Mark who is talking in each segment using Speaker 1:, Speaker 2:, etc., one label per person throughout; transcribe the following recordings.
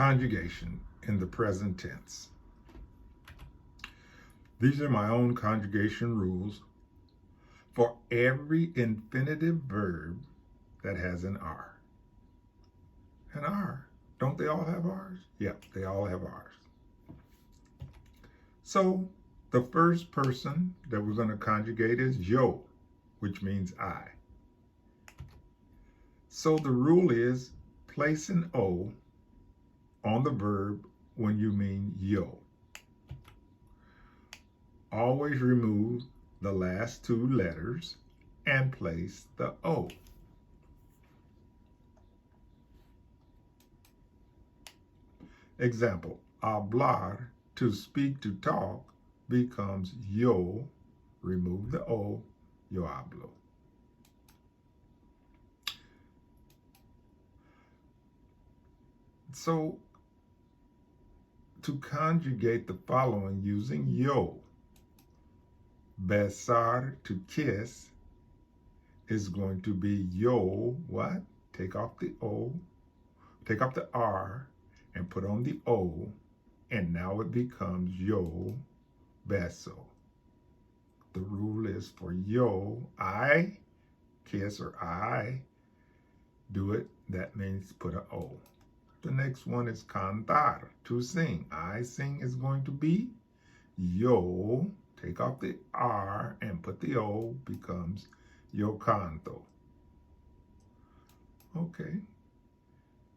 Speaker 1: Conjugation in the present tense. These are my own conjugation rules for every infinitive verb that has an R. An R. Don't they all have R's? Yep, they all have R's. So the first person that we're going to conjugate is yo, which means I. So the rule is place an O on the verb when you mean yo. Always remove the last two letters and place the O. Example, hablar, to speak, to talk, becomes yo, remove the O, yo hablo. So, to conjugate the following using yo, besar, to kiss, is going to be yo, what? Take off the O, take off the R, and put on the O, and now it becomes yo beso. The rule is for yo, I kiss, or I do it, that means put an O. The next one is cantar, to sing. I sing is going to be yo, take off the R and put the O, becomes yo canto. Okay.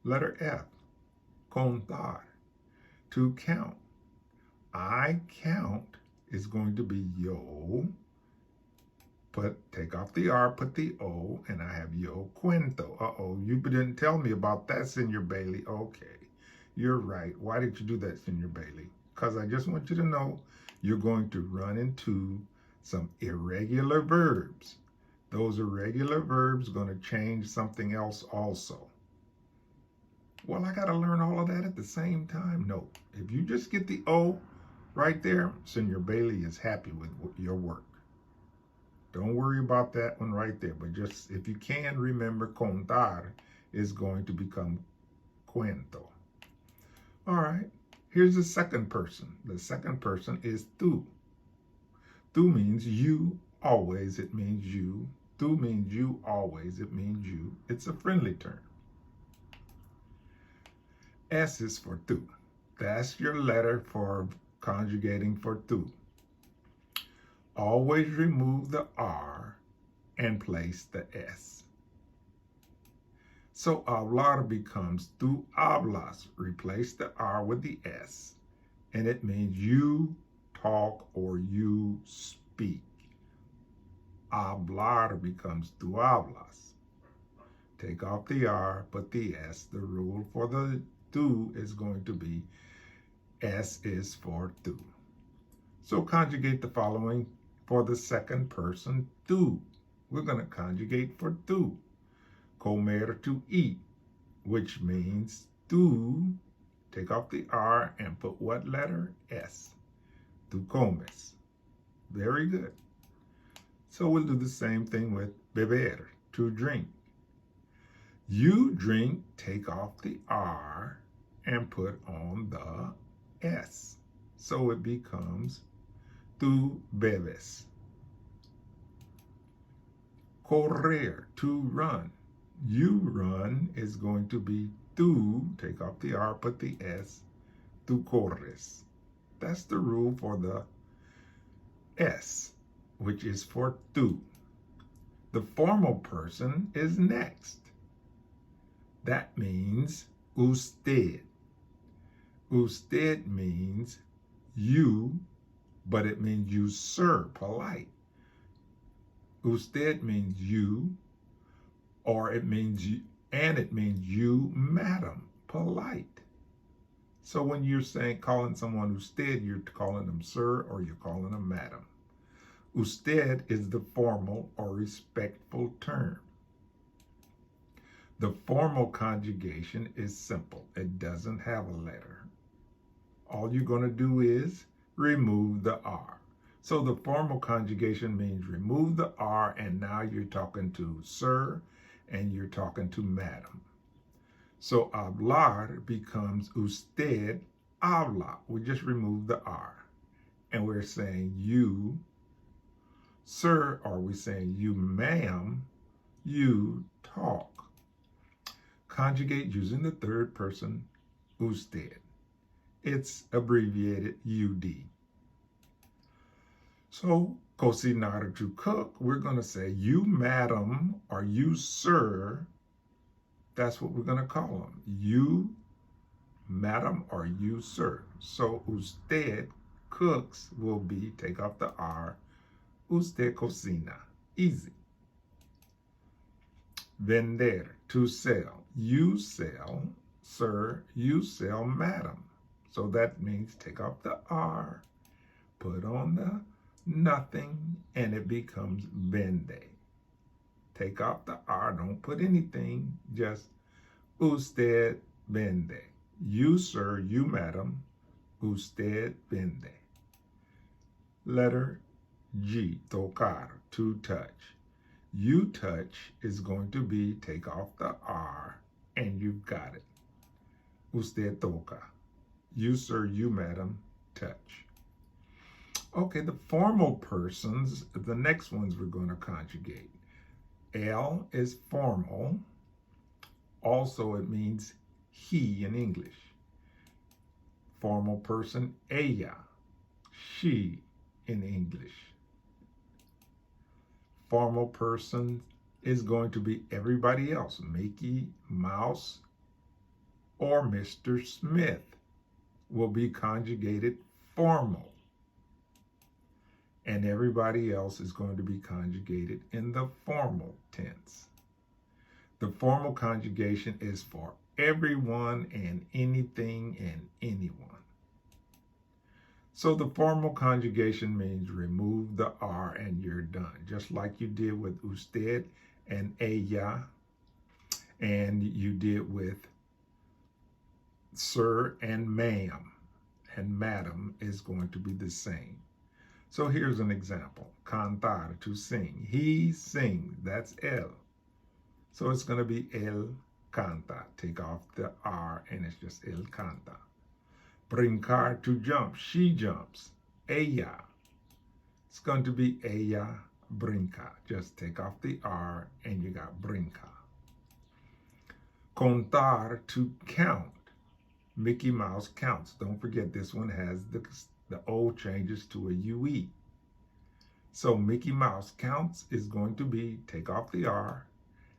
Speaker 1: Letter F, contar, to count. I count is going to be yo, take off the R, put the O, and I have yo cuento. Uh-oh, you didn't tell me about that, Senor Bailey. Okay, you're right. Why did you do that, Senor Bailey? Because I just want you to know you're going to run into some irregular verbs. Those irregular verbs are going to change something else also. Well, I got to learn all of that at the same time? No. If you just get the O right there, Senor Bailey is happy with your work. Don't worry about that one right there. But just, if you can, remember contar is going to become cuento. All right. Here's the second person. The second person is tú. Tú means you, always. It means you. Tú means you, always. It means you. It's a friendly term. S is for tú. That's your letter for conjugating for tú. Always remove the R and place the S. So hablar becomes tú hablas. Replace the R with the S, and it means you talk or you speak. Hablar becomes tú hablas. Take off the R, put the S. The rule for the tú is going to be S is for tú. So conjugate the following for the second person, tú. We're going to conjugate for tú. Comer, to eat, which means tú, take off the R and put what letter? S. Tú comes. Very good. So we'll do the same thing with beber, to drink. You drink, take off the R and put on the S. So it becomes tú bebes. Correr, to run. You run is going to be tú, take off the R, put the S, tú corres. That's the rule for the S, which is for tú. The formal person is next. That means usted. Usted means you, but it means you, sir, polite. Usted means you, or it means you, and it means you, madam, polite. So when you're calling someone usted, you're calling them sir, or you're calling them madam. Usted is the formal or respectful term. The formal conjugation is simple. It doesn't have a letter. All you're going to do is remove the R. So the formal conjugation means remove the R, and now you're talking to sir and you're talking to madam. So hablar becomes usted habla. We just remove the R. And we're saying you, sir, or we're saying you, ma'am, you talk. Conjugate using the third person, usted. It's abbreviated UD. So, cocinar, to cook, we're going to say you, madam, or you, sir. That's what we're going to call them. You, madam, or you, sir. So, usted cooks will be, take off the R, usted cocina. Easy. Vender, to sell. You sell, sir. You sell, madam. So that means take off the R, put on the nothing, and it becomes vende. Take off the R, don't put anything, just usted vende. You, sir, you, madam, usted vende. Letter G, tocar, to touch. You touch is going to be take off the R, and you've got it. Usted toca. You, sir, you, madam, touch. Okay, the formal persons, the next ones we're going to conjugate. L is formal. Also, it means he in English. Formal person, ella, she in English. Formal person is going to be everybody else, Mickey Mouse or Mr. Smith will be conjugated formal. And everybody else is going to be conjugated in the formal tense. The formal conjugation is for everyone and anything and anyone. So the formal conjugation means remove the R and you're done, just like you did with usted and ella, and you did with sir and ma'am, and madam is going to be the same. So here's an example. Cantar, to sing. He sings, that's él. So it's going to be él canta. Take off the R and it's just él canta. Brincar, to jump. She jumps. Ella. It's going to be ella brinca. Just take off the R and you got brinca. Contar, to count. Mickey Mouse counts. Don't forget this one has the O changes to a UE. So Mickey Mouse counts is going to be, take off the R,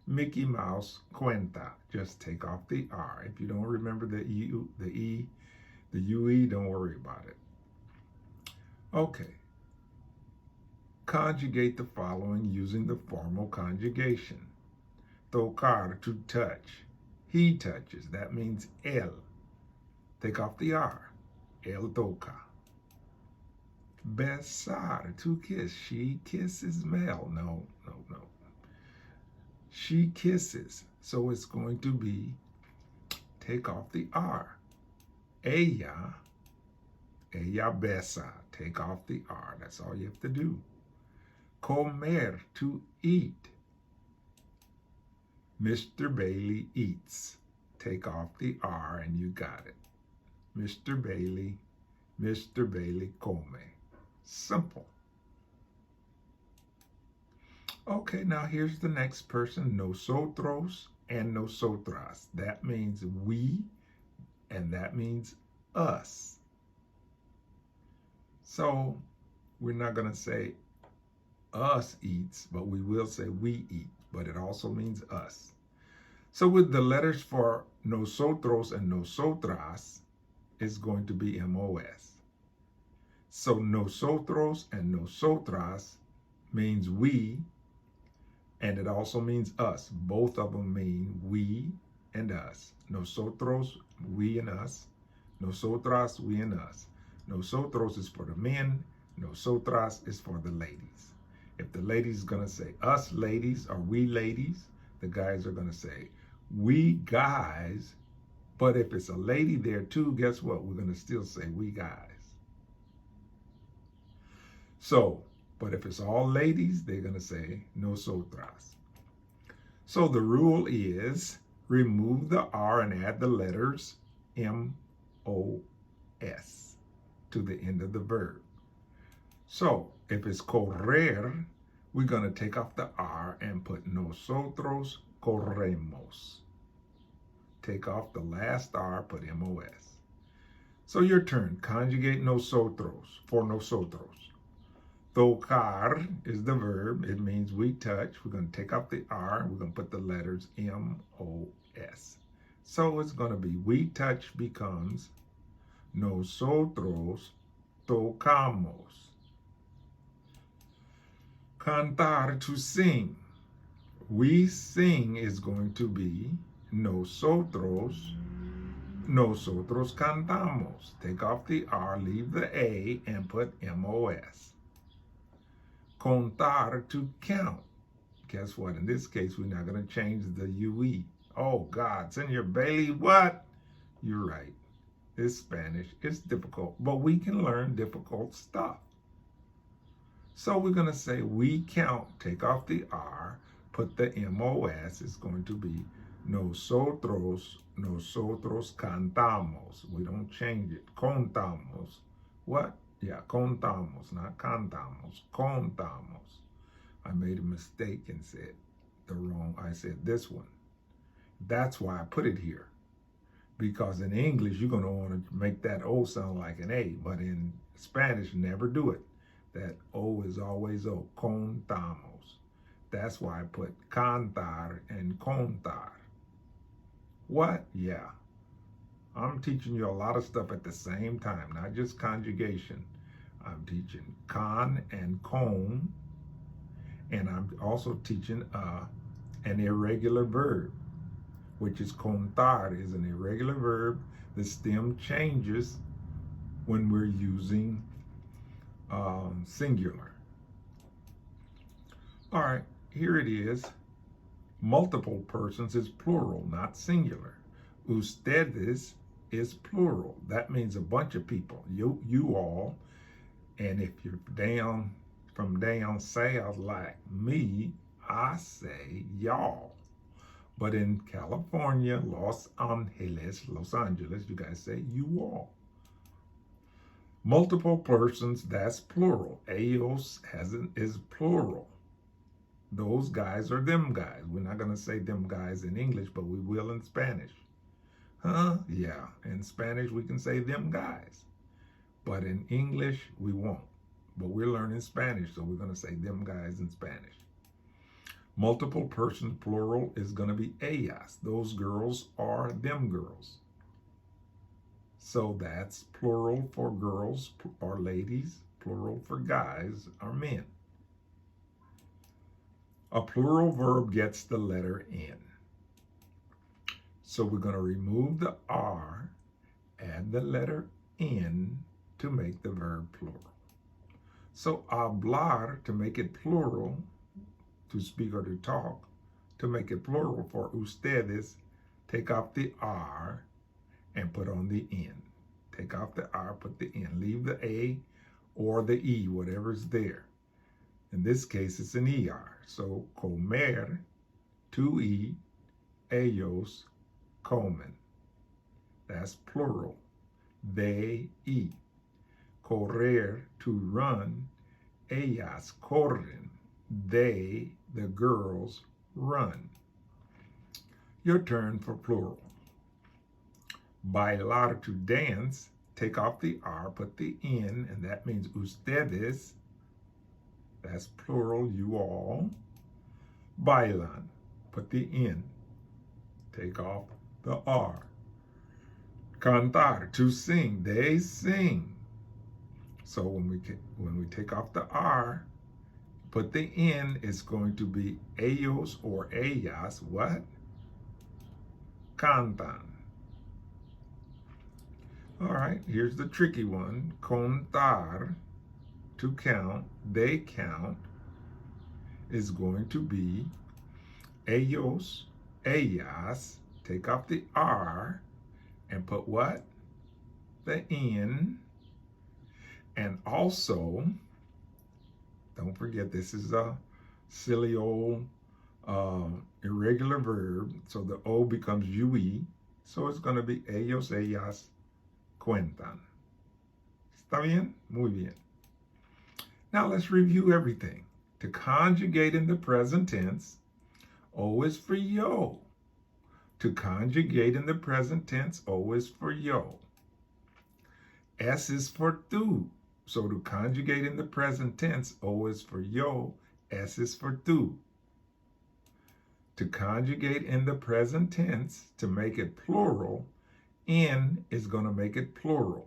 Speaker 1: Mickey Mouse cuenta. Just take off the R. If you don't remember the UE, don't worry about it. Okay. Conjugate the following using the formal conjugation. Tocar, to touch. He touches. That means él. Take off the R. Él toca. Besar, to kiss. She kisses male. No. She kisses. So it's going to be, take off the R. Ella besa. Take off the R. That's all you have to do. Comer, to eat. Mr. Bailey eats. Take off the R and you got it. Mr. Bailey come. Simple. Okay, now here's the next person, nosotros and nosotras. That means we, and that means us. So we're not going to say us eats, but we will say we eat, but it also means us. So with the letters for nosotros and nosotras, is going to be MOS. So nosotros and nosotras means we, and it also means us. Both of them mean we and us. Nosotros, we and us. Nosotras, we and us. Nosotros is for the men. Nosotras is for the ladies. If the lady's going to say us ladies or we ladies, the guys are going to say we guys. But if it's a lady there too, guess what? We're going to still say we guys. So, but if it's all ladies, they're going to say nosotras. So the rule is remove the R and add the letters M-O-S to the end of the verb. So if it's correr, we're going to take off the R and put nosotros corremos. Take off the last R, put M-O-S. So your turn. Conjugate nosotros for nosotros. Tocar is the verb. It means we touch. We're going to take off the R. We're going to put the letters M-O-S. So it's going to be we touch becomes nosotros tocamos. Cantar, to sing. We sing is going to be nosotros cantamos. Take off the R, leave the A, and put M-O-S. Contar, to count. Guess what? In this case, we're not going to change the UE. Oh, God, it's in your Bailey. What? You're right. It's Spanish. It's difficult, but we can learn difficult stuff. So we're going to say we count. Take off the R, put the M-O-S. It's going to be nosotros cantamos. We don't change it. Contamos. What? Yeah, contamos, not cantamos. Contamos. I made a mistake and said I said this one. That's why I put it here. Because in English, you're going to want to make that O sound like an A. But in Spanish, never do it. That O is always O. Contamos. That's why I put cantar and contar. What? Yeah. I'm teaching you a lot of stuff at the same time, not just conjugation. I'm teaching con and con, and I'm also teaching an irregular verb, which is contar, is an irregular verb. The stem changes when we're using singular. All right, here it is. Multiple persons is plural, not singular. Ustedes is plural. That means a bunch of people. You all. And if you're from down south like me, I say y'all. But in California, Los Angeles, you guys say you all. Multiple persons, that's plural. Ellos is plural. Those guys are them guys. We're not going to say them guys in English, but we will in Spanish. Huh? Yeah. In Spanish, we can say them guys. But in English, we won't. But we're learning Spanish, so we're going to say them guys in Spanish. Multiple persons, plural, is going to be ellas. Those girls are them girls. So that's plural for girls or ladies. Plural for guys are men. A plural verb gets the letter N. So we're going to remove the R, add the letter N to make the verb plural. So hablar, to make it plural, to speak or to talk, to make it plural for ustedes, take off the R and put on the N. Take off the R, put the N. Leave the A or the E, whatever's there. In this case, it's an ER. So comer, to eat, ellos comen. That's plural. They eat. Correr, to run. Ellas corren. They, the girls, run. Your turn for plural. Bailar, to dance. Take off the R, put the N, and that means ustedes. That's plural, you all. Bailan, put the N. Take off the R. Cantar, to sing. They sing. So when we take off the R, put the N, it's going to be ellos or ellas. What? Cantan. All right, here's the tricky one. Contar, to count. They count is going to be ellos, ellas. Take off the R and put what? The N. And also, don't forget, this is a silly old irregular verb, so the O becomes UE. So it's going to be ellos, ellas cuentan. ¿Está bien? Muy bien. Now let's review everything. To conjugate in the present tense, O is for yo. To conjugate in the present tense, O is for yo. S is for tú. So to conjugate in the present tense, O is for yo, S is for tú. To conjugate in the present tense, to make it plural, N is going to make it plural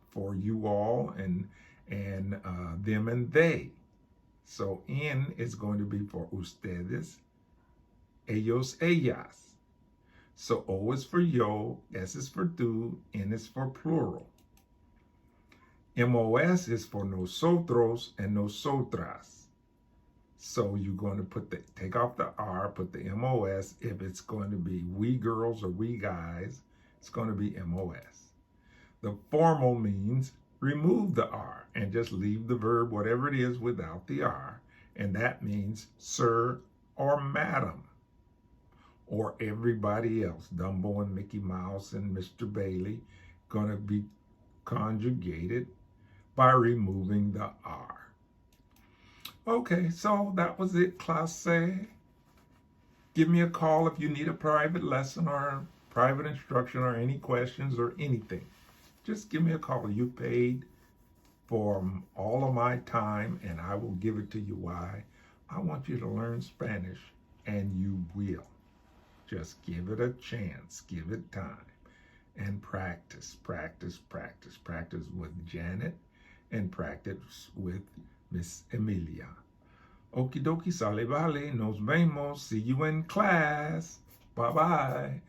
Speaker 1: for you all and them and they. So N is going to be for ustedes, ellos, ellas. So O is for yo, S is for tú, N is for plural. MOS is for nosotros and nosotras. So you're going to take off the R, put the MOS. If it's going to be we girls or we guys, it's going to be MOS. The formal means remove the R and just leave the verb, whatever it is, without the R. And that means sir or madam or everybody else. Dumbo and Mickey Mouse and Mr. Bailey going to be conjugated by removing the R. Okay, so that was it, classe. Give me a call if you need a private lesson or private instruction or any questions or anything. Just give me a call. You paid for all of my time and I will give it to you. Why? I want you to learn Spanish and you will. Just give it a chance. Give it time. And practice, practice, practice. Practice with Janet and practice with Miss Emilia. Okie dokie, sale vale, nos vemos. See you in class. Bye-bye.